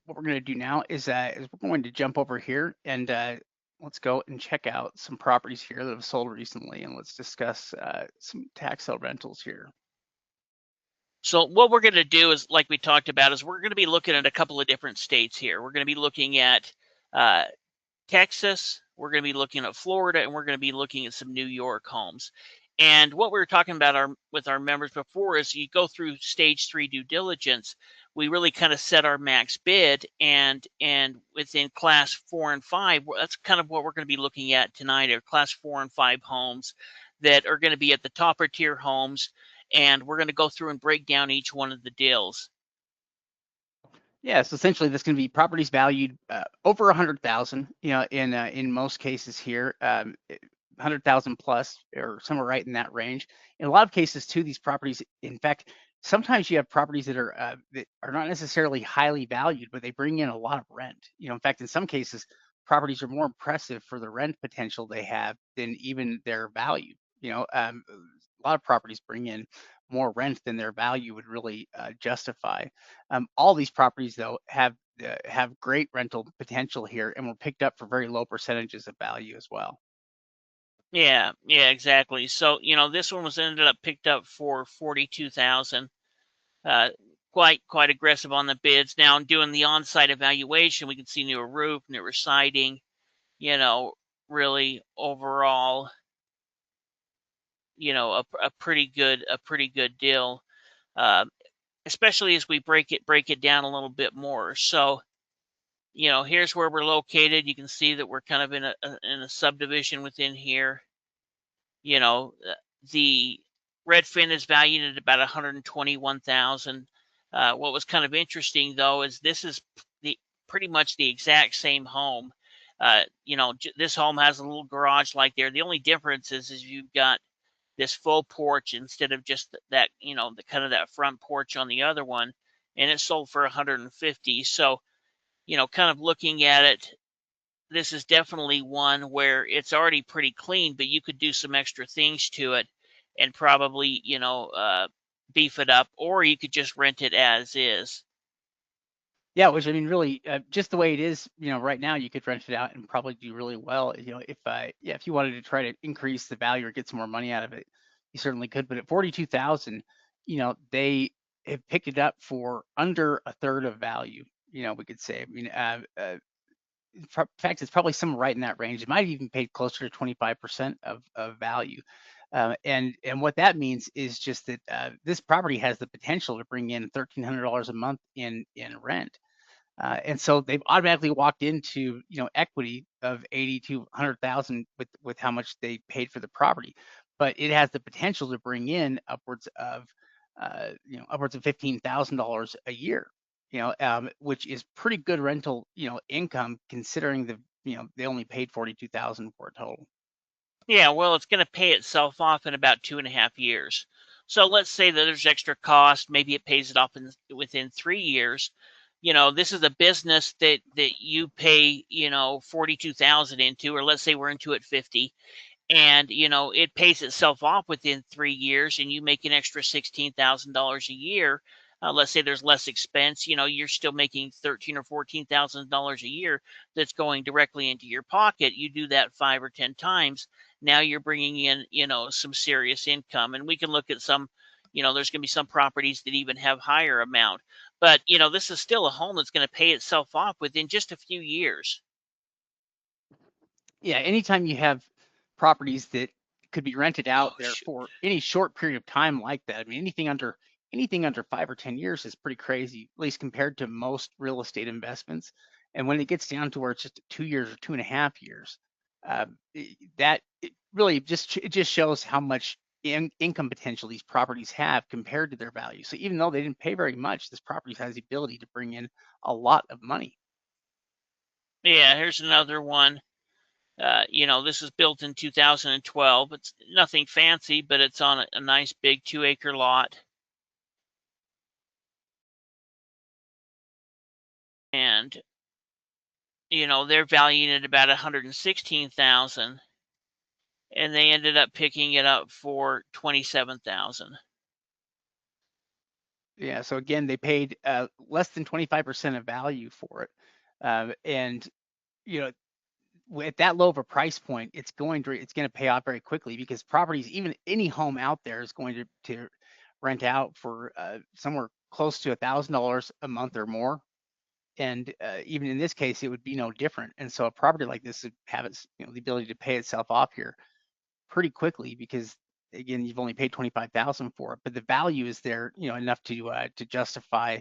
what we're going to do now is we're going to jump over here and let's go and check out some properties here that have sold recently, and let's discuss some tax sale rentals here. So what we're going to do is, like we talked about, is we're going to be looking at a couple of different states here. We're going to be looking at uh, Texas, we're going to be looking at Florida, and we're going to be looking at some New York homes. And what we were talking about with our members before is you go through stage 3 due diligence. We really kind of set our max bid, and within class 4 and 5, that's kind of what we're going to be looking at tonight, are class 4 and 5 homes that are going to be at the topper tier homes, and we're going to go through and break down each one of the deals. Yeah, so essentially, this can be properties valued over 100,000. In most cases here, 100,000 plus, or somewhere right in that range. In a lot of cases, too, these properties, in fact, sometimes you have properties that are not necessarily highly valued, but they bring in a lot of rent. In fact, in some cases, properties are more impressive for the rent potential they have than even their value. A lot of properties bring in more rent than their value would really justify. All these properties, though, have great rental potential here and were picked up for very low percentages of value as well. Yeah, yeah, exactly. So, this one was ended up picked up for 42,000. Uh, quite aggressive on the bids. Now, doing the on-site evaluation, we can see newer roof, newer siding. You know, really overall, a pretty good deal. Uh, Especially as we break it down a little bit more. So, here's where we're located. You can see that we're kind of in a subdivision within here. You know, the Redfin is valued at about 121,000. What was kind of interesting though is this is the pretty much the exact same home. This home has a little garage like there. The only difference is you've got this full porch instead of just that, the kind of that front porch on the other one, and it sold for 150. So, kind of looking at it, this is definitely one where it's already pretty clean, but you could do some extra things to it and probably, beef it up, or you could just rent it as is. Yeah, which I mean, really, just the way it is, right now, you could rent it out and probably do really well. If you wanted to try to increase the value or get some more money out of it, you certainly could. But at 42,000, they have picked it up for under a third of value. We could say. I mean, in fact, it's probably somewhere right in that range. It might have even paid closer to 25% of value. And what that means is just that this property has the potential to bring in $1,300 a month in rent. And so they've automatically walked into, equity of 80 to 100,000 with how much they paid for the property. But it has the potential to bring in upwards of $15,000 a year, which is pretty good rental, income considering they only paid 42,000 for a total. Yeah, well, it's going to pay itself off in about 2.5 years. So let's say that there's extra cost. Maybe it pays it off within 3 years. This is a business that you pay, 42,000 into, or let's say we're into it 50, and it pays itself off within 3 years, and you make an extra $16,000 a year. Let's say there's less expense. You're still making 13 or $14,000 a year that's going directly into your pocket. You do that 5 or 10 times. Now you're bringing in some serious income, and we can look at some. There's going to be some properties that even have higher amount, but this is still a home that's going to pay itself off within just a few years. Yeah, anytime you have properties that could be rented out Oh there shoot. for any short period of time like that, I mean, anything under 5 or 10 years is pretty crazy, at least compared to most real estate investments. And when it gets down to where it's just 2 years or 2.5 years, that it really it just shows how much income potential these properties have compared to their value. So even though they didn't pay very much, this property has the ability to bring in a lot of money. Yeah, here's another one. This is built in 2012. It's nothing fancy, but it's on a nice big 2 acre lot. And, they're valued at about 116,000, and they ended up picking it up for 27,000. Yeah, so again, they paid less than 25% of value for it. And you know, at that low of a price point, it's going to pay off very quickly because properties, even any home out there, is going to rent out for somewhere close to $1,000 a month or more. And even in this case, it would be no different. And so a property like this would have its, the ability to pay itself off here pretty quickly because again, you've only paid 25,000 for it, but the value is there, enough to justify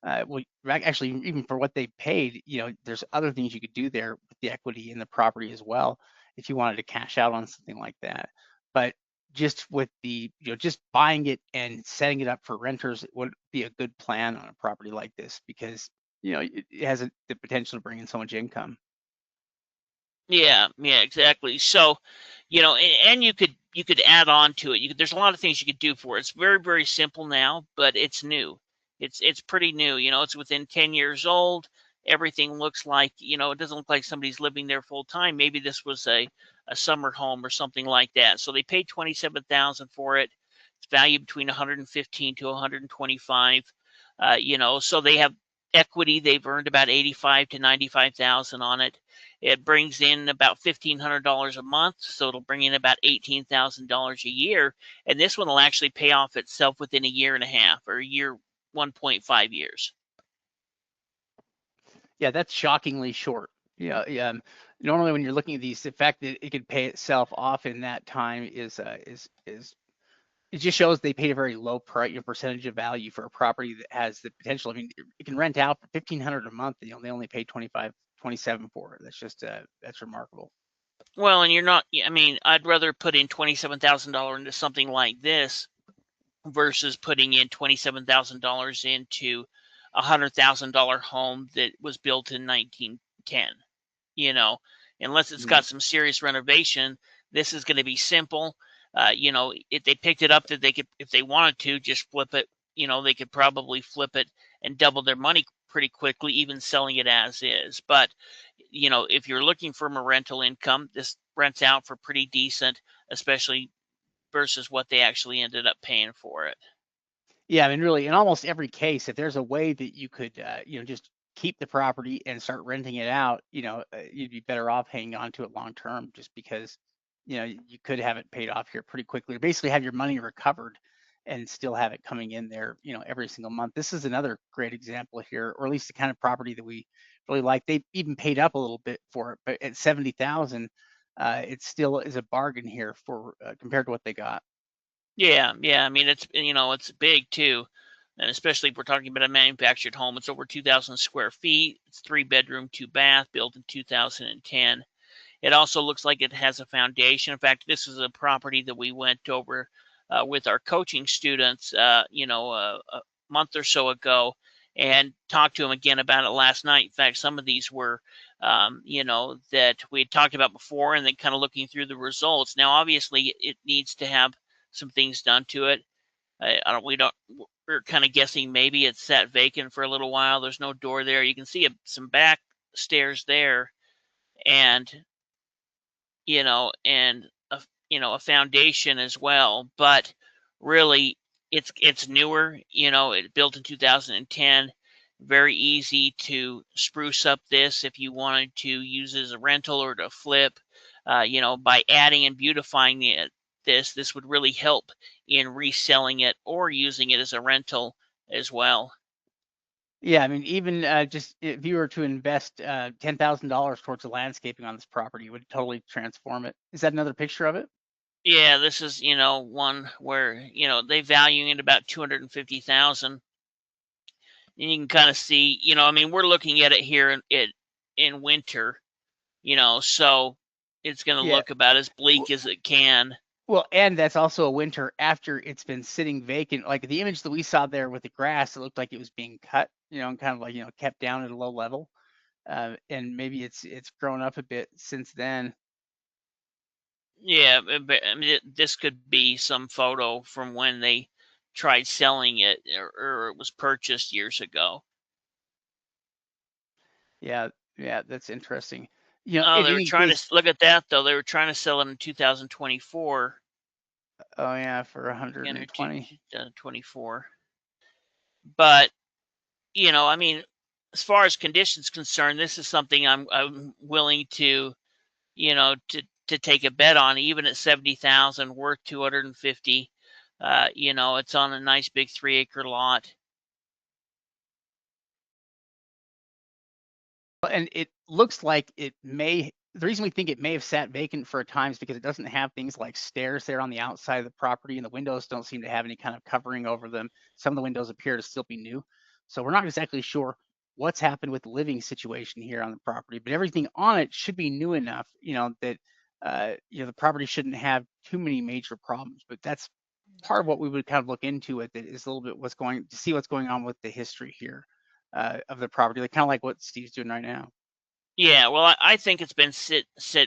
well, actually, even for what they paid, there's other things you could do there with the equity in the property as well if you wanted to cash out on something like that. But just with just buying it and setting it up for renters would be a good plan on a property like this because, it has the potential to bring in so much income. Yeah, yeah, exactly. So, and you could add on to it. There's a lot of things you could do for it. It's very, very simple now, but it's new. It's pretty new. It's within 10 years old. Everything looks like, it doesn't look like somebody's living there full time. Maybe this was a summer home or something like that. So they paid 27,000 for it. It's valued between 115 to 125. So they have equity. They've earned about 85 to 95,000 on it. It brings in about $1,500 a month, so it'll bring in about $18,000 a year. And this one will actually pay off itself within a year and a half or a year, 1.5 years. Yeah, that's shockingly short. Yeah, yeah. Normally, when you're looking at these, the fact that it could pay itself off in that time is it just shows they paid a very low price, percentage of value for a property that has the potential. I mean, it can rent out for 1,500 a month. They only paid 25, 27 for it. That's just that's remarkable. Well, and you're not, I mean, I'd rather put in $27,000 into something like this versus putting in $27,000 into a $100,000 home that was built in 1910. you know, Unless it's Mhm. got some serious renovation, this is going to be simple. If they picked it up, that they could, if they wanted to, just flip it. They could probably flip it and double their money pretty quickly, even selling it as is. But if you're looking for a rental income, this rents out for pretty decent, especially versus what they actually ended up paying for it. Yeah, I mean, really, in almost every case, if there's a way that you could, just keep the property and start renting it out, you'd be better off hanging on to it long term, just because, you could have it paid off here pretty quickly, or basically have your money recovered and still have it coming in there, every single month. This is another great example here, or at least the kind of property that we really like. They even paid up a little bit for it, but at 70,000, it still is a bargain here for compared to what they got. Yeah, yeah. I mean, it's big too, and especially if we're talking about a manufactured home. It's over 2,000 square feet. It's 3 bedroom, 2 bath, built in 2010. It also looks like it has a foundation. In fact, this is a property that we went over with our coaching students, a month or so ago, and talked to them again about it last night. In fact, some of these were, that we had talked about before, and then kind of looking through the results. Now, obviously, it needs to have some things done to it. I don't. We don't. We're kind of guessing maybe it's sat vacant for a little while. There's no door there. You can see some back stairs there, and a foundation as well. But really, it's newer. It built in 2010. Very easy to spruce up this if you wanted to use it as a rental or to flip. By adding and beautifying this would really help in reselling it or using it as a rental as well. Yeah, I mean, even just if you were to invest $10,000 towards the landscaping on this property, it would totally transform it. Is that another picture of it? Yeah, this is one where they value it about 250,000. And you can kind of see, I mean, we're looking at it here in winter, so it's going to Yeah. look about as bleak w- as it can. Well, and that's also a winter after it's been sitting vacant. Like the image that we saw there with the grass, it looked like it was being cut, and kind of like kept down at a low level. And maybe it's grown up a bit since then. Yeah, but I mean, this could be some photo from when they tried selling it, or it was purchased years ago. Yeah, yeah, that's interesting. Oh, In they were any trying to case, look at that though. They were trying to sell it in 2024. oh yeah, for Again, or 120. 2024. But I mean, as far as conditions concerned, this is something I'm willing to to take a bet on, even at 70,000, worth 250. It's on a nice big 3-acre lot. And it looks like the reason we think it may have sat vacant for a time is because it doesn't have things like stairs there on the outside of the property, and the windows don't seem to have any kind of covering over them. Some of the windows appear to still be new. So we're not exactly sure what's happened with the living situation here on the property, but everything on it should be new enough, that the property shouldn't have too many major problems. But that's part of what we would kind of look into with it, is a little bit to see what's going on with the history here of the property, like kind of like what Steve's doing right now. Yeah, well, I think it's been sit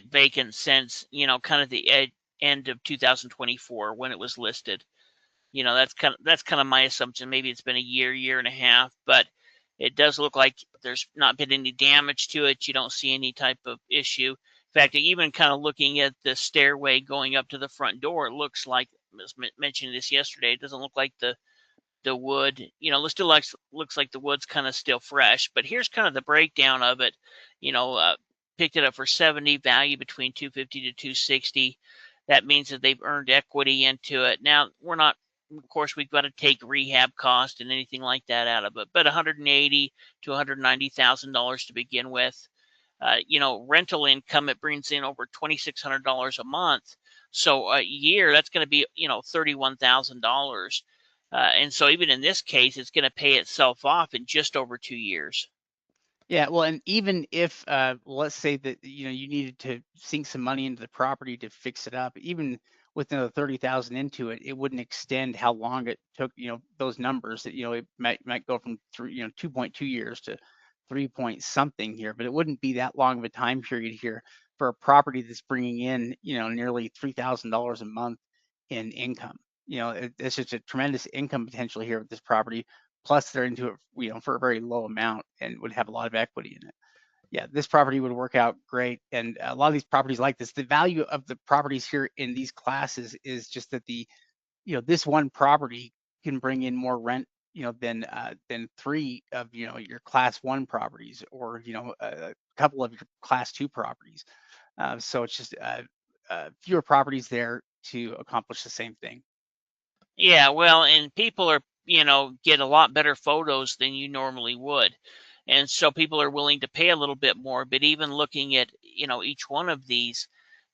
vacant since kind of the end of 2024 when it was listed. That's kind of my assumption. Maybe it's been a year and a half, but it does look like there's not been any damage to it. You don't see any type of issue. In fact, even kind of looking at the stairway going up to the front door, it looks like, I was mentioning this yesterday, it doesn't look like the wood, it still looks like the wood's kind of still fresh. But here's kind of the breakdown of it. You know, uh, Picked it up for 70, value between 250 to 260. That means that they've earned equity into it. Now, we're not, of course, we've got to take rehab cost and anything like that out of it, but 180 to $190,000 to begin with. Rental income, it brings in over $2,600 a month. So a year, that's going to be, $31,000. And so even in this case, it's going to pay itself off in just over 2 years. Yeah, well, and even if let's say that you needed to sink some money into the property to fix it up, even with another 30,000 into it, it wouldn't extend how long it took. Those numbers that it might go from 2.2 years to 3 point something here, but it wouldn't be that long of a time period here for a property that's bringing in nearly $3,000 a month in income. It's just a tremendous income potential here with this property. Plus, they're into it, for a very low amount and would have a lot of equity in it. Yeah, this property would work out great. And a lot of these properties like this, the value of the properties here in these classes is just that this one property can bring in more rent, than three of your class one properties, or a couple of your class two properties. So it's just fewer properties there to accomplish the same thing. Yeah, well, and people get a lot better photos than you normally would. And so people are willing to pay a little bit more. But even looking at, each one of these,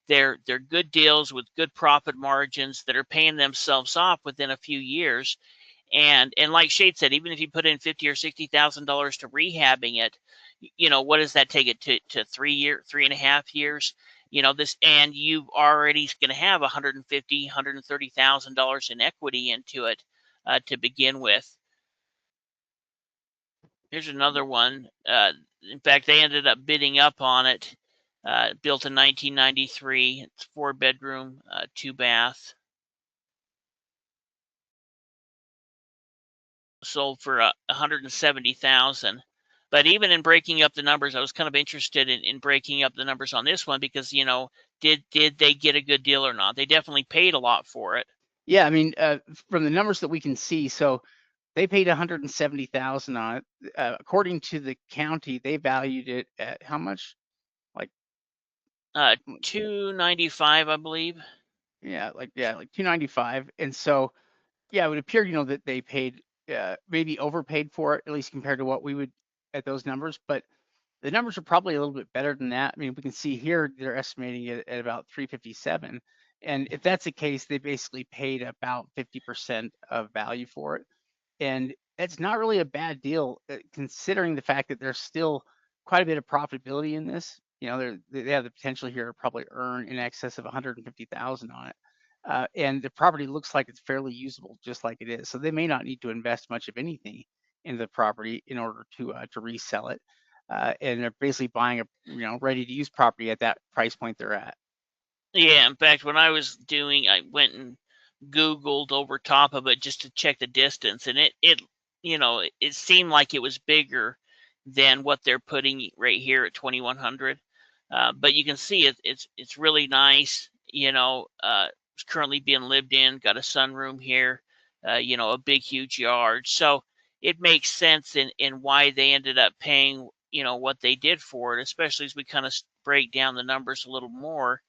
they're good deals with good profit margins that are paying themselves off within a few years. And like Shade said, even if you put in 50 or $60,000 to rehabbing it, what does that take it to 3.5 years? And you already going to have 150, $130,000 in equity into it to begin with. Here's another one. In fact, they ended up bidding up on it. Built in 1993. It's 4-bedroom, 2-bath. Sold for 170,000. But even in breaking up the numbers, I was kind of interested in breaking up the numbers on this one because did they get a good deal or not? They definitely paid a lot for it. Yeah, I mean, from the numbers that we can see, so they paid 170,000 on it. According to the county, they valued it at how much? Like, let's see. 295, I believe. Like 295. And so, yeah, it would appear, that they paid, maybe overpaid for it, at least compared to what we would at those numbers. But the numbers are probably a little bit better than that. I mean, we can see here they're estimating it at about 357. And if that's the case, they basically paid about 50% of value for it. And it's not really a bad deal, considering the fact that there's still quite a bit of profitability in this. They have the potential here to probably earn in excess of 150,000 on it. And the property looks like it's fairly usable, just like it is. So they may not need to invest much of anything into the property in order to resell it. And they're basically buying a ready to use property at that price point they're at. Yeah, in fact, when I went and Googled over top of it just to check the distance, and it seemed like it was bigger than what they're putting right here at 2,100. But you can see it's really nice. It's currently being lived in. Got a sunroom here. A big huge yard. So it makes sense in why they ended up paying, what they did for it, especially as we kind of break down the numbers a little more.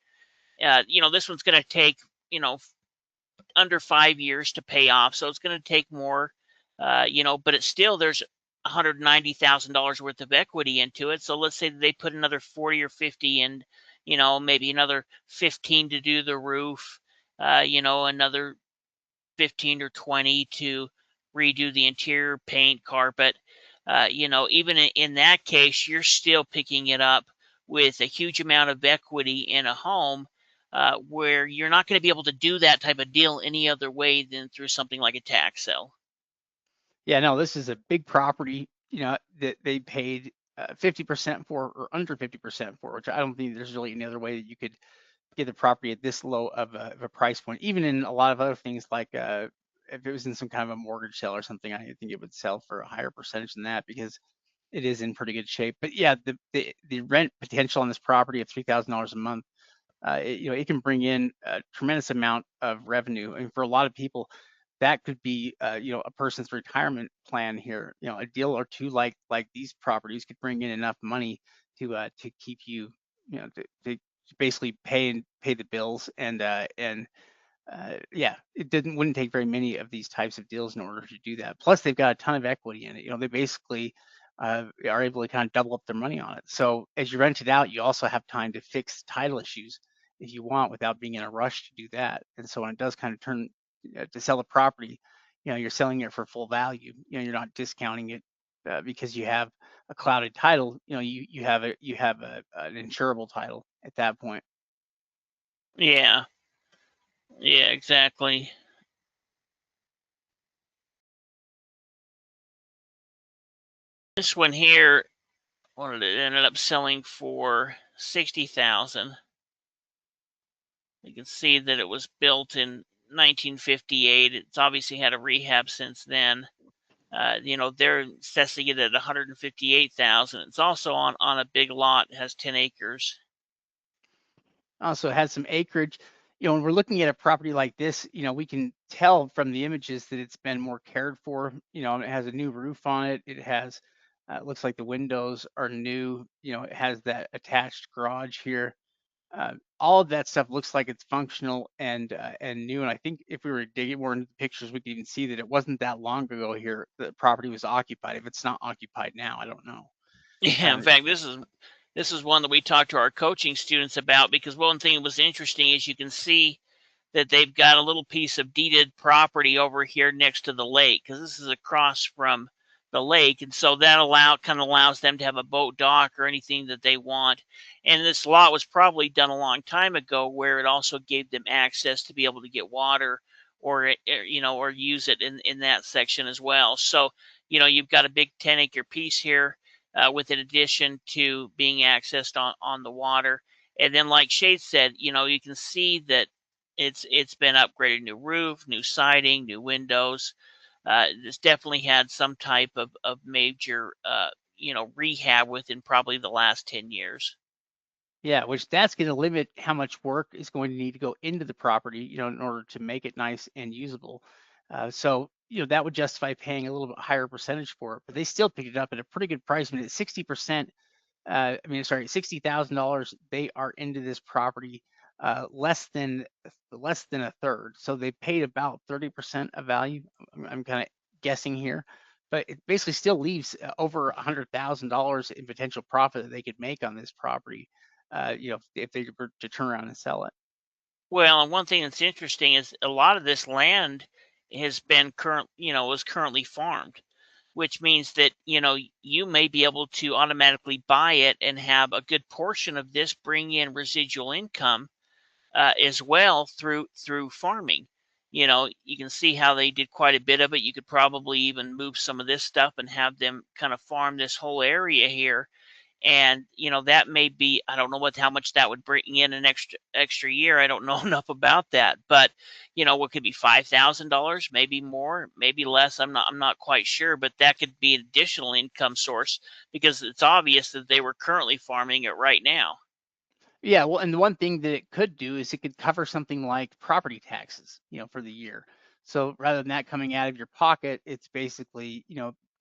This one's going to take, you know, under 5 years to pay off. So it's going to take more, but it's still, there's $190,000 worth of equity into it. So let's say that they put another 40 or 50 in, maybe another 15 to do the roof, another 15 or 20 to redo the interior paint, carpet. Even in that case, you're still picking it up with a huge amount of equity in a home, where you're not going to be able to do that type of deal any other way than through something like a tax sale. Yeah, no, this is a big property, that they paid 50% for or under 50% for, which I don't think there's really any other way that you could get the property at this low of a price point. Even in a lot of other things like if it was in some kind of a mortgage sale or something, I think it would sell for a higher percentage than that because it is in pretty good shape. But yeah, the rent potential on this property of $3,000 a month, it can bring in a tremendous amount of revenue. And for a lot of people, that could be, a person's retirement plan here. A deal or two like these properties could bring in enough money to keep you, to basically pay the bills and yeah, it wouldn't take very many of these types of deals in order to do that. Plus, they've got a ton of equity in it. They basically are able to kind of double up their money on it. So as you rent it out, you also have time to fix title issues if you want without being in a rush to do that. And so when it does kind of turn to sell a property, you're selling it for full value. You're not discounting it because you have a clouded title. You have an insurable title at that point. Yeah, yeah, exactly. This one here, what did it ended up selling for? 60,000. You can see that it was built in 1958. It's obviously had a rehab since then. They're assessing it at 158,000. It's also on a big lot. It has 10 acres. Also has some acreage. When we're looking at a property like this, we can tell from the images that it's been more cared for. It has a new roof on it. It has, it looks like the windows are new. It has that attached garage here. All of that stuff looks like it's functional and new. And I think if we were digging more into the pictures, we could even see that it wasn't that long ago here the property was occupied. If it's not occupied now, I don't know. Yeah, in Um, fact, this is one that we talked to our coaching students about, because one thing that was interesting is you can see that they've got a little piece of deeded property over here next to the lake, because this is across from the lake, and so that kind of allows them to have a boat dock or anything that they want. And this lot was probably done a long time ago, where it also gave them access to be able to get water, or use it in that section as well. So you've got a big 10-acre piece here, with an addition to being accessed on the water. And then, like Shade said, you can see that it's been upgraded: new roof, new siding, new windows. It's definitely had some type of major, rehab within probably the last 10 years. Yeah, which that's going to limit how much work is going to need to go into the property, in order to make it nice and usable. So, that would justify paying a little bit higher percentage for it, but they still picked it up at a pretty good price. I mean, at 60%, sorry, $60,000, they are into this property less than a third. So they paid about 30% of value. I'm kind of guessing here, but it basically still leaves over $100,000 in potential profit that they could make on this property. If they were to turn around and sell it. Well, and one thing that's interesting is a lot of this land has been was currently farmed, which means that you may be able to automatically buy it and have a good portion of this bring in residual income, as well through farming. You can see how they did quite a bit of it. You could probably even move some of this stuff and have them kind of farm this whole area here. And that may be, I don't know how much that would bring in an extra year. I don't know enough about that, but what could be $5,000, maybe more, maybe less. I'm not quite sure, but that could be an additional income source, because it's obvious that they were currently farming it right now. Yeah, well, and the one thing that it could do is it could cover something like property taxes, for the year. So rather than that coming out of your pocket, it's basically,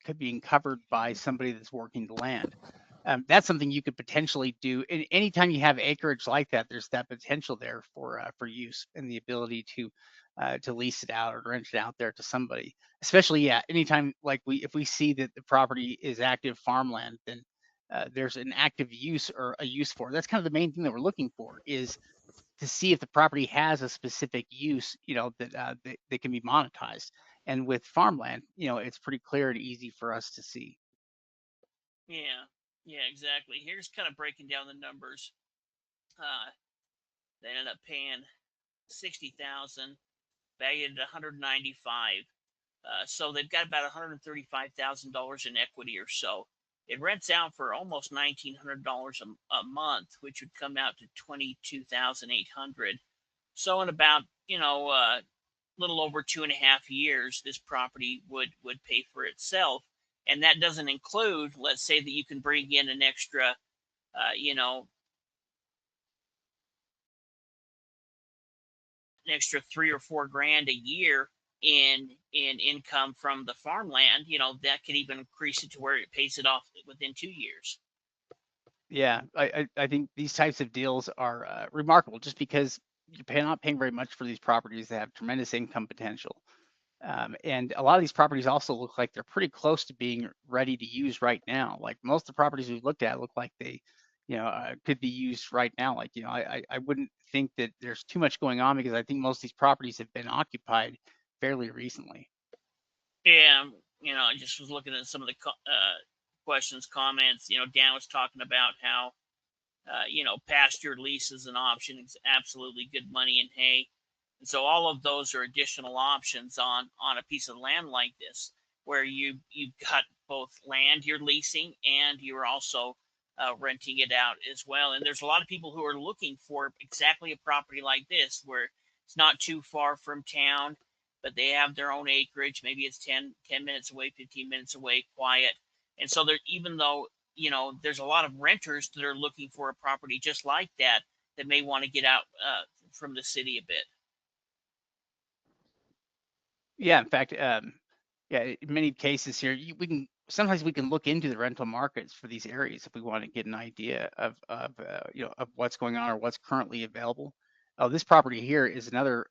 could be covered by somebody that's working the land. That's something you could potentially do. And anytime you have acreage like that, there's that potential there for use and the ability to lease it out or rent it out there to somebody. Especially, yeah, anytime like if we see that the property is active farmland, then there's an active use or a use for it. That's kind of the main thing that we're looking for is to see if the property has a specific use, that can be monetized. And with farmland, it's pretty clear and easy for us to see. Yeah, yeah, exactly. Here's kind of breaking down the numbers. They ended up paying 60,000, valued at 195. So they've got about $135,000 in equity or so. It rents out for almost $1,900 a month, which would come out to 22,800. So in about little over 2.5 years, this property would pay for itself, and that doesn't include, let's say that you can bring in an extra, an extra 3 or 4 grand a year in income from the farmland. That could even increase it to where it pays it off within 2 years. Yeah, I think these types of deals are remarkable just because you're not paying very much for these properties that have tremendous income potential. And a lot of these properties also look like they're pretty close to being ready to use right now. Like most of the properties we've looked at look like they, could be used right now. Like, I wouldn't think that there's too much going on because I think most of these properties have been occupied fairly recently. Yeah, I just was looking at some of the questions, comments. Dan was talking about how pasture lease is an option. It's absolutely good money in hay. And so all of those are additional options on a piece of land like this, where you've got both land you're leasing and you're also renting it out as well. And there's a lot of people who are looking for exactly a property like this, where it's not too far from town, but they have their own acreage. Maybe it's 10 minutes away, 15 minutes away, quiet. And so there, even though there's a lot of renters that are looking for a property just like that may want to get out from the city a bit. Yeah, in fact, yeah, in many cases here, we can look into the rental markets for these areas if we want to get an idea of what's going on or what's currently available. Oh, this property here is another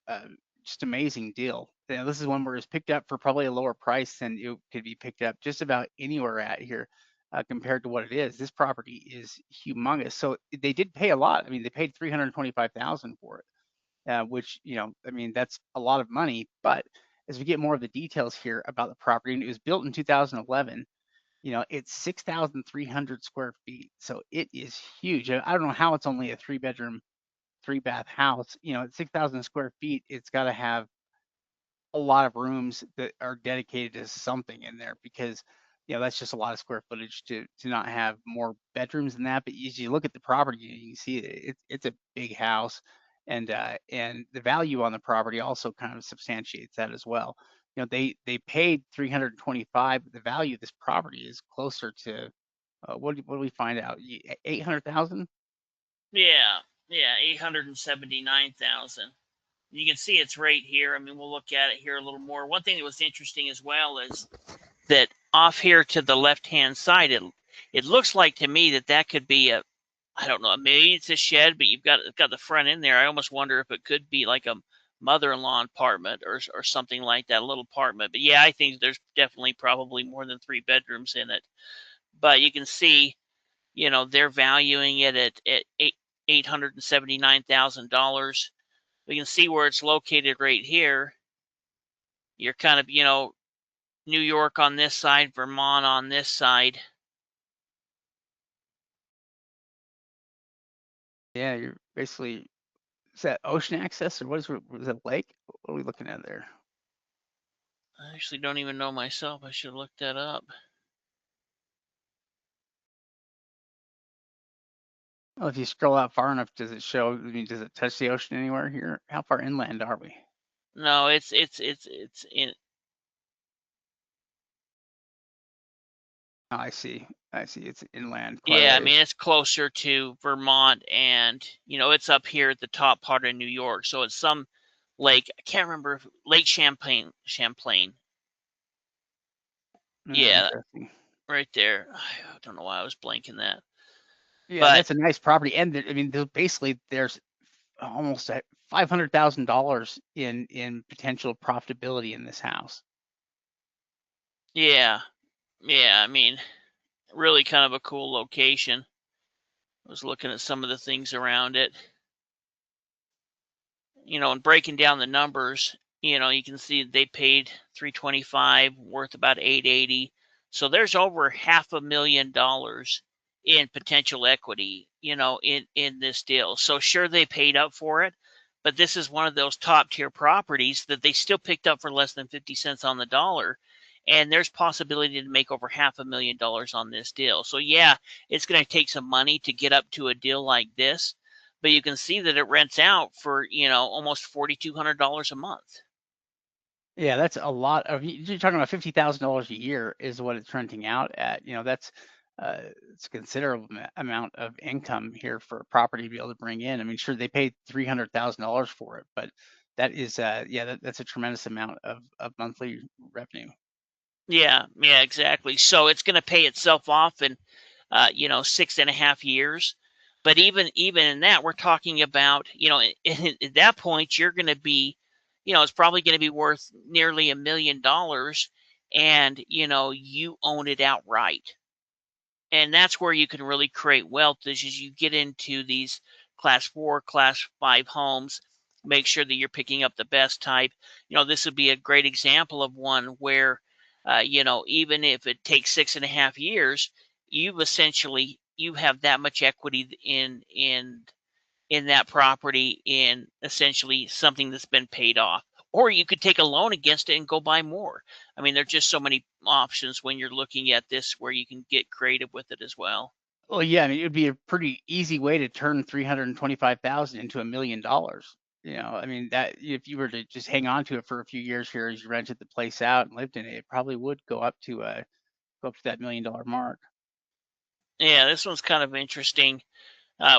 just amazing deal. This is one where it's picked up for probably a lower price than it could be picked up just about anywhere at here compared to what it is. This property is humongous. So they did pay a lot. I mean, they paid 325,000 for it, which, I mean, that's a lot of money. But as we get more of the details here about the property, and it was built in 2011, it's 6,300 square feet. So it is huge. I don't know how it's only a 3 bedroom, 3 bath house. At 6,000 square feet, it's got to have a lot of rooms that are dedicated to something in there because that's just a lot of square footage to not have more bedrooms than that. But as you look at the property, you can see it's a big house, and the value on the property also kind of substantiates that as well. They paid 325, but the value of this property is closer to what do we find out? 800,000. Yeah, yeah, 879,000. You can see it's right here. I mean, we'll look at it here a little more. One thing that was interesting as well is that off here to the left-hand side, it looks like to me that could be I don't know, maybe it's a shed, but you've got the front in there. I almost wonder if it could be like a mother-in-law apartment or something like that, a little apartment. But yeah, I think there's definitely probably more than 3 bedrooms in it. But you can see, they're valuing it at $879,000. We can see where it's located right here. You're kind of, New York on this side, Vermont on this side. Yeah, you're basically, is that ocean access or was it lake? What are we looking at there? I actually don't even know myself. I should look that up. Well, if you scroll out far enough, does it show? I mean, does it touch the ocean anywhere here? How far inland are we? No, it's in. Oh, I see. I see. It's inland quite a Yeah, I mean ways. it's closer to Vermont, and it's up here at the top part of New York. So it's some lake. I can't remember if Lake Champlain. Champlain. Yeah, Interesting. right there. I don't know why I was blanking that. Yeah, But that's a nice property, and I mean, basically, there's almost $500,000 in potential profitability in this house. yeah, yeah, I mean, really kind of a cool location. I was looking at some of the things around it, and breaking down the numbers, you can see they paid 325, worth about 880. So there's over $500,000 in potential equity, in this deal. So sure they paid up for it, but this is one of those top tier properties that they still picked up for less than 50 cents on the dollar. And there's possibility to make over $500,000 on this deal. So yeah, it's going to take some money to get up to a deal like this, but you can see that it rents out for, almost $4,200 a month. Yeah, that's a lot of you're talking about $50,000 a year is what it's renting out at. That's uh, it's a considerable amount of income here for a property to be able to bring in. I mean, sure, they paid $300,000 for it, but that is yeah, that's a tremendous amount of monthly revenue. Yeah, yeah, exactly. So it's going to pay itself off in, 6.5 years. But even in that, we're talking about, at that point, you're going to be, it's probably going to be worth nearly $1 million, and you own it outright. And that's where you can really create wealth is as you get into these class 4, class 5 homes. Make sure that you're picking up the best type. This would be a great example of one where, even if it takes 6.5 years, you have that much equity in that property, in essentially something that's been paid off. Or you could take a loan against it and go buy more. I mean, there's just so many options when you're looking at this where you can get creative with it as well. Well, yeah, I mean, it would be a pretty easy way to turn 325,000 into $1 million. I mean, that if you were to just hang on to it for a few years here as you rented the place out and lived in it, it probably would go up to that $1 million mark. Yeah, this one's kind of interesting.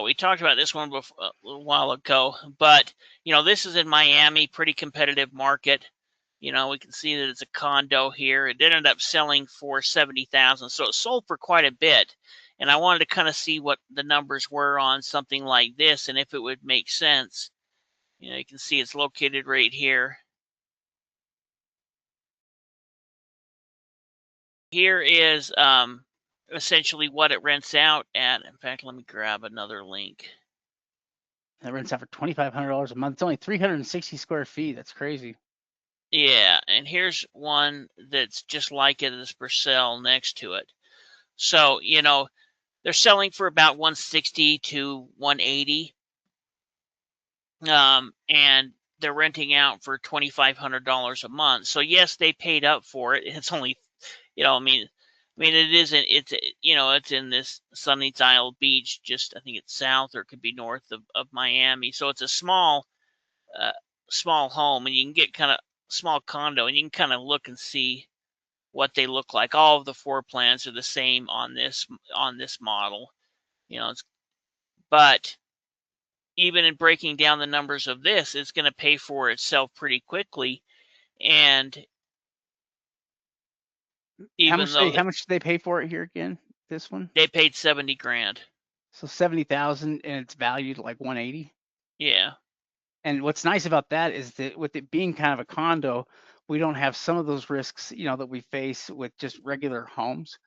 We talked about this one a little while ago, but this is in Miami, pretty competitive market. We can see that it's a condo here. It ended up selling for 70,000, so it sold for quite a bit. And I wanted to kind of see what the numbers were on something like this, and if it would make sense. You can see it's located right here. Here is essentially what it rents out at. In fact, let me grab another link. That rents out for $2,500 a month. It's only 360 square feet. That's crazy. Yeah, and here's one that's just like it is for sale next to it. So, they're selling for about 160 to 180. And they're renting out for $2,500 a month. So yes, they paid up for it. It's only, I mean, it isn't. It's in this Sunny Isle Beach, just I think it's south or it could be north of Miami. So it's a uh, small home, and you can get kind of small condo, and you can kind of look and see what they look like. All of the floor plans are the same on this model. It's but even in breaking down the numbers of this, it's going to pay for itself pretty quickly. And even though How much do they pay for it here again? This one? they paid 70 grand. So 70,000 and it's valued at like 180. Yeah. And what's nice about that is that with it being kind of a condo, we don't have some of those risks, that we face with just regular homes,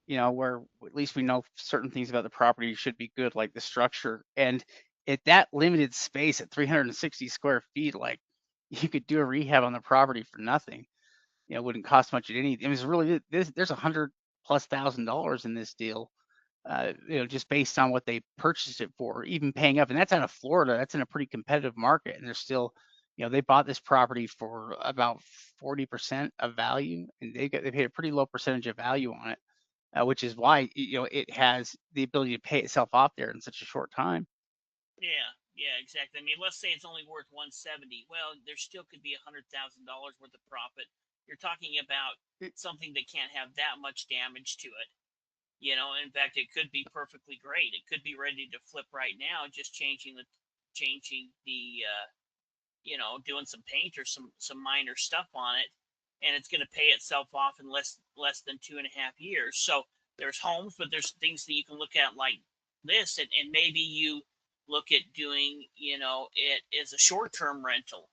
where at least we know certain things about the property should be good, like the structure. And at that limited space at 360 square feet, like you could do a rehab on the property for nothing. It wouldn't cost much at any. I mean, it's really there's $100,000+ in this deal, just based on what they purchased it for, even paying up. And that's out of Florida. That's in a pretty competitive market. And they're still, they bought this property for about 40% of value, and they paid a pretty low percentage of value on it, which is why it has the ability to pay itself off there in such a short time. Yeah. Yeah, exactly. I mean, let's say it's only worth 170. Well, there still could be $100,000 worth of profit. You're talking about It- something that can't have that much damage to it. In fact, it could be perfectly great. It could be ready to flip right now, just changing the doing some paint or some minor stuff on it, and it's going to pay itself off in less than 2.5 years. So there's homes, but there's things that you can look at like this, and maybe you look at doing, it as a short-term rental.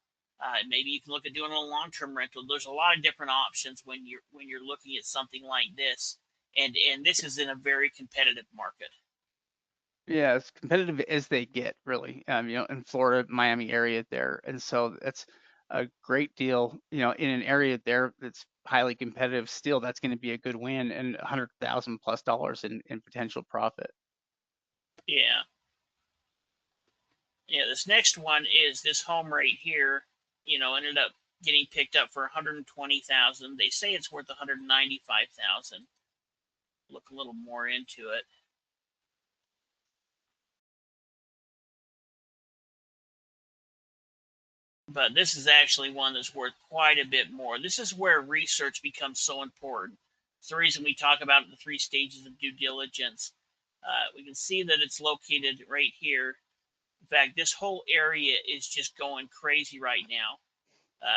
Maybe you can look at doing a long-term rental. There's a lot of different options when you're looking at something like this, and this is in a very competitive market. Yeah, as competitive as they get, really. In Florida, Miami area there, and so that's a great deal. In an area there that's highly competitive, still that's going to be a good win and $100,000+ in potential profit. Yeah, yeah. This next one is this home right here. Ended up getting picked up for 120,000. They say it's worth 195,000. Look a little more into it. But this is actually one that's worth quite a bit more. This is where research becomes so important. It's the reason we talk about the 3 stages of due diligence. We can see that it's located right here. In fact, this whole area is just going crazy right now.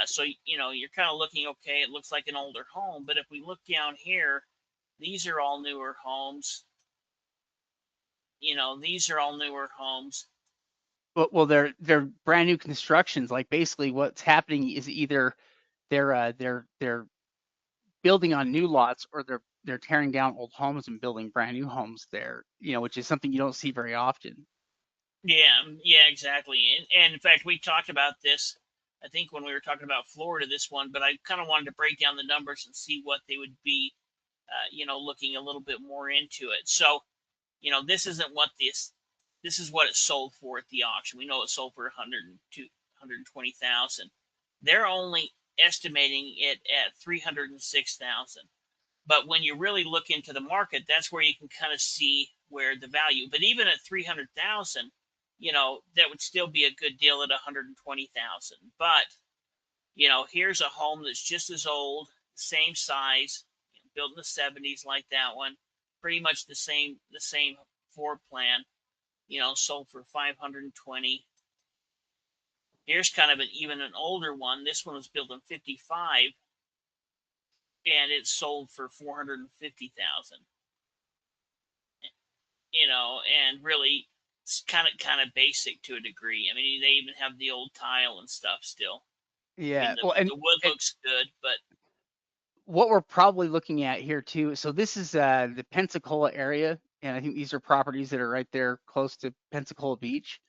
So, you're kind of looking, okay, it looks like an older home. But if we look down here, these are all newer homes. These are all newer homes. Well, they're brand new constructions. Like basically, what's happening is either they're building on new lots, or they're tearing down old homes and building brand new homes there. Which is something you don't see very often. Yeah, yeah, exactly. And in fact, we talked about this, I think, when we were talking about Florida, this one, but I kind of wanted to break down the numbers and see what they would be, looking a little bit more into it. So, this isn't what this is what it sold for at the auction. We know it sold for 120,000. They're only estimating it at 306,000. But when you really look into the market, that's where you can kind of see where the value. But even at 300,000, that would still be a good deal at 120,000. But here's a home that's just as old, same size, built in the 70s like that one, pretty much the same floor plan. Sold for 520. Here's kind of even an older one. This one was built in 55, and it sold for 450,000. And really it's kind of basic to a degree. I mean, they even have the old tile and stuff still. I mean, Yeah. the Well, the wood and looks good, but what we're probably looking at here too. So this is the Pensacola area, and I think these are properties that are right there close to Pensacola Beach.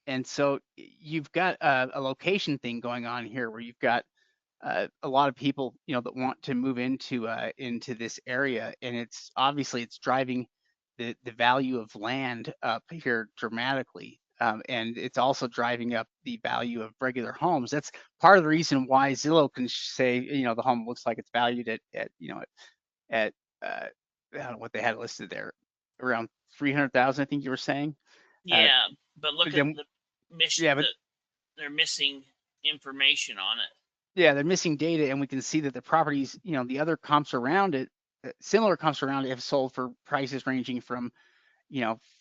And so you've got a location thing going on here where you've got a lot of people, that want to move into this area, and it's driving the value of land up here dramatically, and it's also driving up the value of regular homes. That's part of the reason why Zillow can say, the home looks like it's valued at I don't know what they had listed there, around 300,000, I think you were saying. Uh, yeah. But look but at then, the mission. yeah, but They're missing information on it. yeah, they're missing data, and we can see that the properties, the other comps around it, similar comps around it, have sold for prices ranging from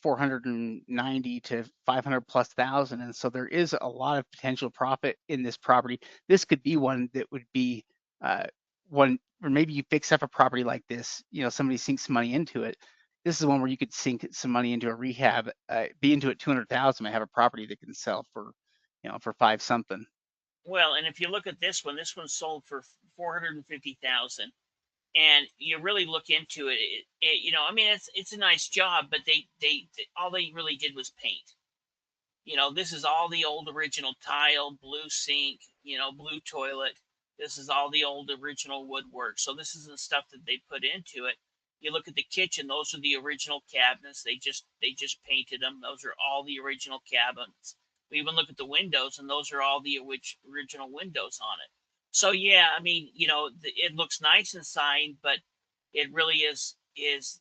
490 to 500 plus thousand. And so there is a lot of potential profit in this property. This could be one that would be uh, one, or maybe you fix up a property like this, somebody sinks some money into it. This is one where you could sink some money into a rehab, be into it 200,000, and have a property that can sell for five something. Well, and if you look at this one sold for 450,000, and you really look into it, I mean, it's a nice job, but they all they really did was paint. This is all the old original tile, blue sink, blue toilet. This is all the old original woodwork. So this isn't stuff that they put into it. You look at the kitchen; those are the original cabinets. They just painted them. Those are all the original cabinets. We even look at the windows, and those are all the original windows on it. So yeah, I mean, it looks nice inside, but it really is it's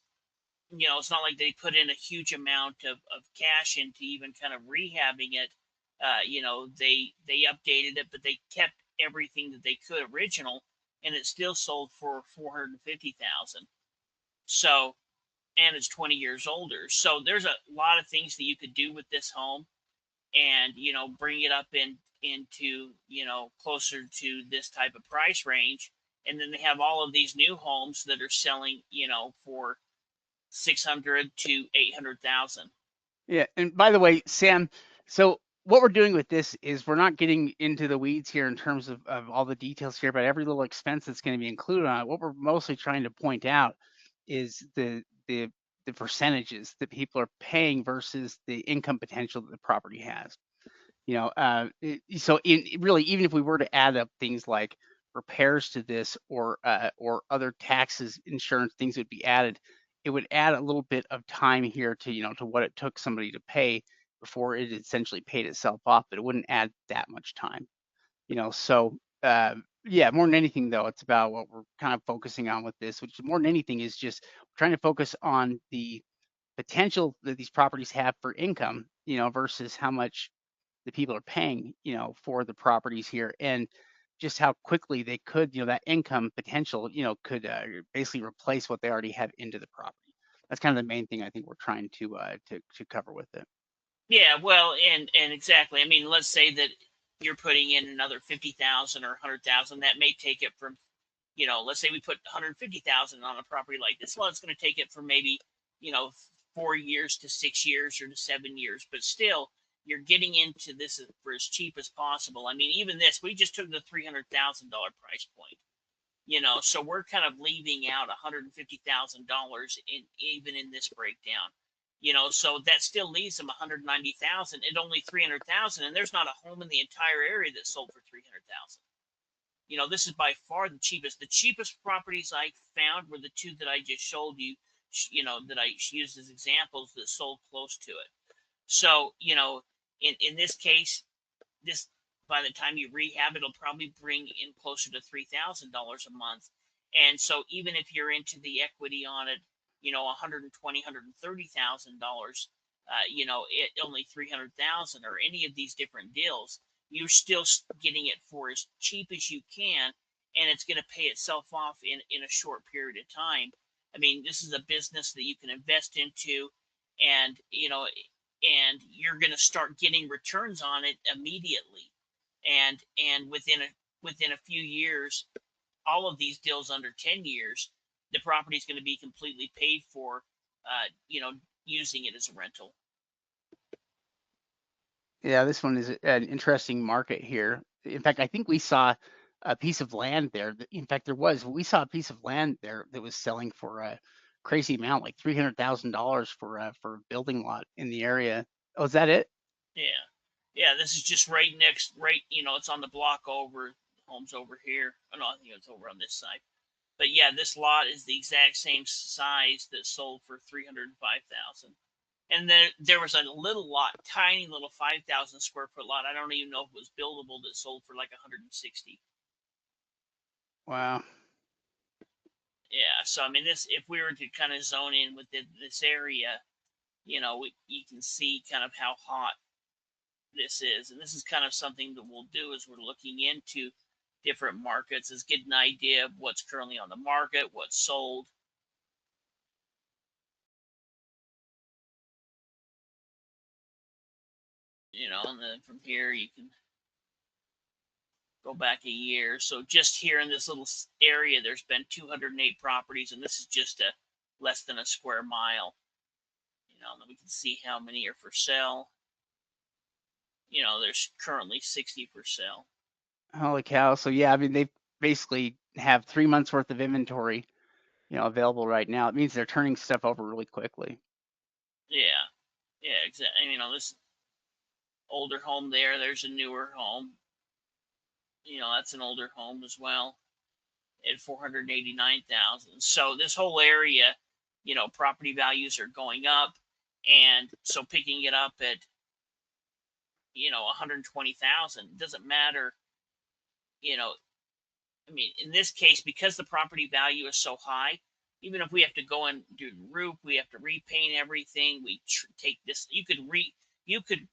not like they put in a huge amount of cash into even kind of rehabbing it. They updated it, but they kept everything that they could original, and it still sold for 450,000. So, and it's 20 years older. So there's a lot of things that you could do with this home, and bring it up into closer to this type of price range. and then they have all of these new homes that are selling, for 600 to 800,000. Yeah, and by the way, Sam, so what we're doing with this is we're not getting into the weeds here in terms of all the details here about every little expense that's going to be included on it. What we're mostly trying to point out is the percentages that people are paying versus the income potential that the property has. So really, even if we were to add up things like repairs to this or other taxes, insurance, things would be added, it would add a little bit of time here to to what it took somebody to pay before it essentially paid itself off, but it wouldn't add that much time. So yeah, more than anything though, it's about what we're kind of focusing on with this, which more than anything is just trying to focus on the potential that these properties have for income, versus how much the people are paying, for the properties here, and just how quickly they could, that income potential, could basically replace what they already have into the property. That's kind of the main thing I think we're trying to cover with it. Yeah, well, and exactly. I mean, let's say that you're putting in another 50,000 or 100,000. That may take it from, let's say we put 150,000 on a property like this. Well, it's going to take it from maybe, you know, 4 years to 6 years or to 7 years. But still, you're getting into this for as cheap as possible. I mean, even this, we just took the $300,000 price point. So we're kind of leaving out $150,000 in even in this breakdown. So that still leaves them 190,000 and only 300,000, and there's not a home in the entire area that sold for 300,000. This is by far the cheapest. The cheapest properties I found were the two that I just showed you, that I used as examples that sold close to it. So, in this case, this by the time you rehab, it'll probably bring in closer to $3,000 a month. And so even if you're into the equity on it, $120,000, $130,000, it only 300,000 or any of these different deals, you're still getting it for as cheap as you can, and it's going to pay itself off in a short period of time. I mean, this is a business that you can invest into, and you're going to start getting returns on it immediately, and within a few years, all of these deals under 10 years, the property is going to be completely paid for, using it as a rental. Yeah, this one is an interesting market here. In fact, I think we saw a piece of land there. In fact, we saw a piece of land there that was selling for a crazy amount, like $300,000 for a building lot in the area. Oh, is that it? Yeah, yeah. This is just right next, right. It's on the block over. Homes over here. Oh, no, I think it's over on this side. But yeah, this lot is the exact same size that sold for 305,000. And then there was a little lot, tiny little 5,000 square foot lot. I don't even know if it was buildable, that sold for like 160. Wow. Yeah. So I mean, this, if we were to kind of zone in within this area, you can see kind of how hot this is, and this is kind of something that we'll do as we're looking into different markets, is get an idea of what's currently on the market, what's sold. And then from here you can go back a year. So just here in this little area, there's been 208 properties, and this is just a less than a square mile. And then we can see how many are for sale. There's currently 60 for sale. Holy cow. So yeah, I mean, they basically have 3 months worth of inventory, available right now. It means they're turning stuff over really quickly. Yeah, yeah, exactly. This older home there. There's a newer home. That's an older home as well at 489,000. So this whole area, property values are going up, and so picking it up at 120,000 doesn't matter. You know, I mean, in this case, because the property value is so high, even if we have to go and do the roof, we have to repaint everything. We take this. You could.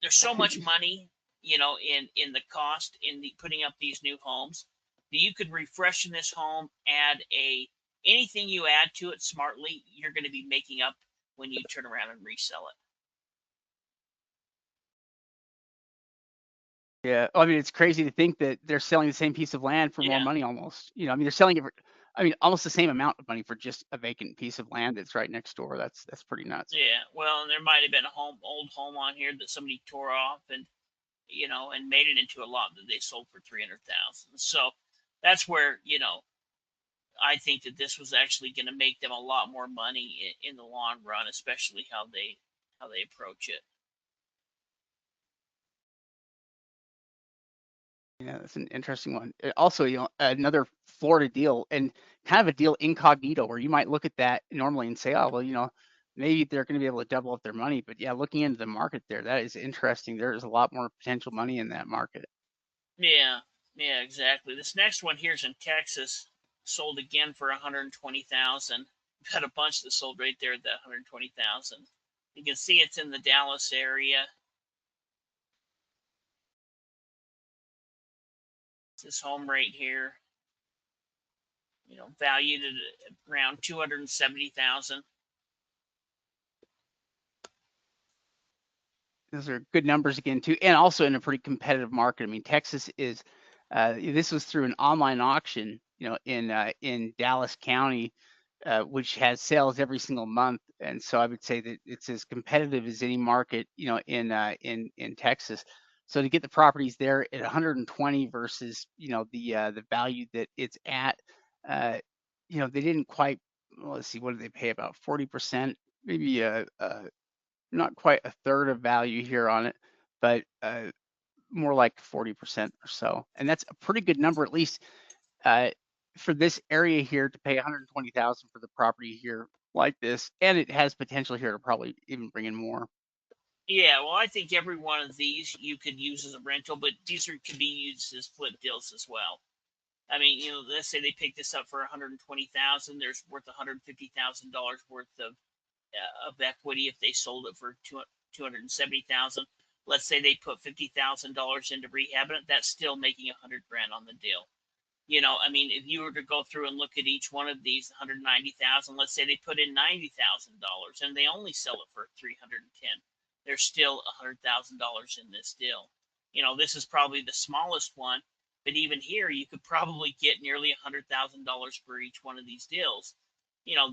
There's so much money, in the cost in the putting up these new homes, that you could refresh in this home, add anything you add to it smartly, you're going to be making up when you turn around and resell it. Yeah. I mean, it's crazy to think that they're selling the same piece of land for more Yeah. money almost. I mean, they're selling it for, I mean, almost the same amount of money for just a vacant piece of land that's right next door. That's pretty nuts. Yeah. Well, and there might have been a old home on here that somebody tore off and, and made it into a lot that they sold for 300,000. So that's where, I think that this was actually going to make them a lot more money in the long run, especially how they approach it. Yeah, that's an interesting one. Also, another Florida deal and kind of a deal incognito where you might look at that normally and say, oh, well, maybe they're going to be able to double up their money. But yeah, looking into the market there, that is interesting. There is a lot more potential money in that market. Yeah, yeah, exactly. This next one here's in Texas, sold again for 120,000. Got a bunch that sold right there at that 120,000. You can see it's in the Dallas area. It's this home right here, valued at around 270,000. Those are good numbers again too, and also in a pretty competitive market. I mean, Texas is. This was through an online auction, in Dallas County, which has sales every single month, and so I would say that it's as competitive as any market, in Texas. So to get the properties there at 120 versus, the value that it's at, they didn't quite. Well, let's see, what did they pay? About 40%, maybe not quite a third of value here on it, but more like 40% or so. And that's a pretty good number, at least uh, for this area here, to pay 120,000 for the property here like this. And it has potential here to probably even bring in more. Yeah, well, I think every one of these you could use as a rental, but these could be used as flip deals as well. I mean, let's say they pick this up for 120,000. There's worth $150,000 worth of equity if they sold it for 270,000. Let's say they put $50,000 into rehab, and that's still making 100 grand on the deal. I mean, if you were to go through and look at each one of these 190,000, let's say they put in $90,000 and they only sell it for 310, there's still $100,000 in this deal. This is probably the smallest one, but even here you could probably get nearly $100,000 for each one of these deals.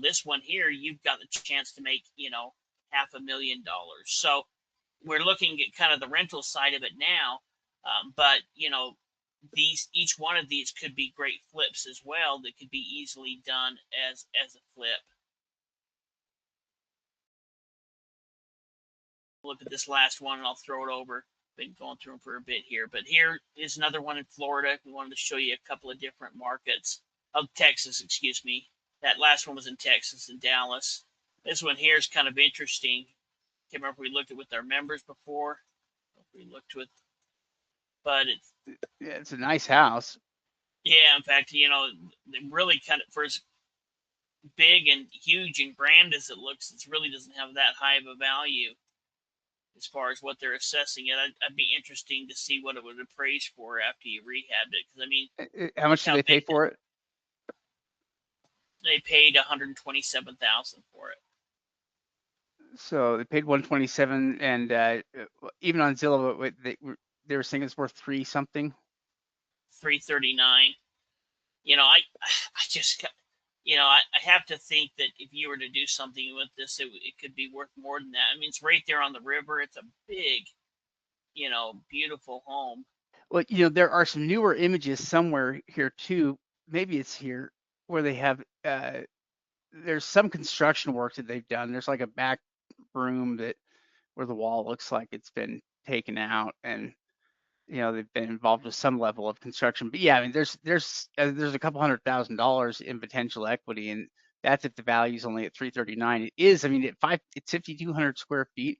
This one here, you've got the chance to make, $500,000. So we're looking at kind of the rental side of it now, but each one of these could be great flips as well that could be easily done as a flip. Look at this last one and I'll throw it over. Been going through them for a bit here, but here is another one in Florida. We wanted to show you a couple of different markets of Texas, excuse me. That last one was in Texas and Dallas. This one here is kind of interesting. Can't remember if we looked at it with our members before. We looked with, but it's, Yeah, it's a nice house. yeah, in fact, really kind of, for as big and huge and grand as it looks, it really doesn't have that high of a value as far as what they're assessing it. I'd be interesting to see what it would appraise for after you rehabbed it. Because I mean, How look much did how they pay big for it? they paid 127,000 for it. So they paid 127, and even on Zillow, they were saying it's worth three something. 339. I just I have to think that if you were to do something with this, it could be worth more than that. I mean, it's right there on the river. It's a big, beautiful home. Well, there are some newer images somewhere here too. Maybe it's here where they have there's some construction work that they've done. There's like a back room that where the wall looks like it's been taken out, and they've been involved with some level of construction. But yeah, I mean, there's a couple $100,000 in potential equity, and that's if the value is only at 339. It is, I mean, it's 5,200 square feet,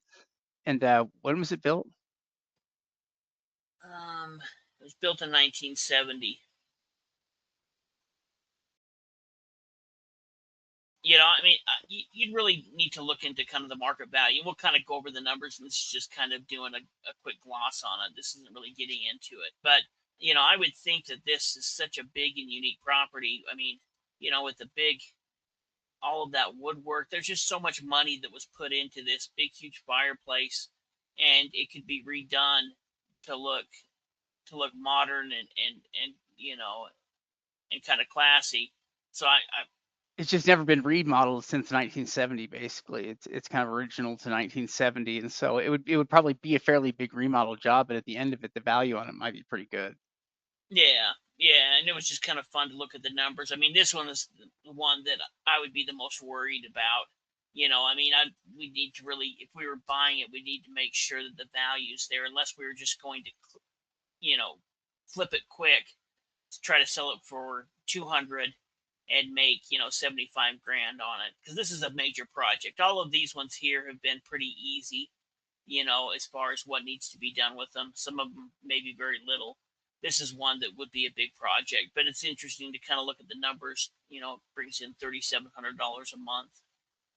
and when was it built? It was built in 1970. I mean, you'd really need to look into kind of the market value. We'll kind of go over the numbers, and this is just kind of doing a quick gloss on it. This isn't really getting into it. But, I would think that this is such a big and unique property. I mean, with the big, all of that woodwork, there's just so much money that was put into this big, huge fireplace, and it could be redone to look look modern and and kind of classy. So I It's just never been remodeled since 1970, basically. It's kind of original to 1970, and so it would probably be a fairly big remodel job, but at the end of it, the value on it might be pretty good. Yeah, yeah, and it was just kind of fun to look at the numbers. I mean, this one is the one that I would be the most worried about. I mean, we need to really, if we were buying it, we need to make sure that the value's there, unless we were just going to, you know, flip it quick to try to sell it for 200 and make 75 grand on it, because this is a major project. All of these ones here have been pretty easy, as far as what needs to be done with them. Some of them maybe very little. This is one that would be a big project, but it's interesting to kind of look at the numbers. Brings in $3,700 a month,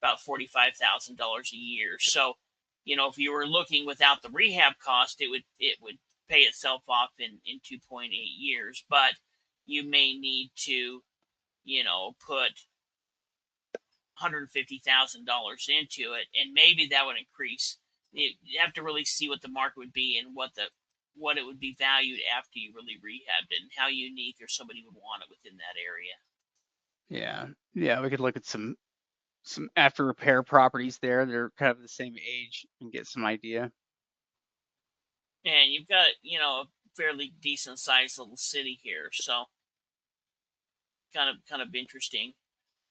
about $45,000 a year. So, if you were looking without the rehab cost, it would pay itself off in 2.8 years. But you may need to, put $150,000 into it, and maybe that would increase. You have to really see what the market would be and what it would be valued after you really rehabbed it, and how unique or somebody would want it within that area. Yeah, yeah, we could look at some after repair properties there. They're kind of the same age and get some idea. And you've got a fairly decent sized little city here, so kind of interesting.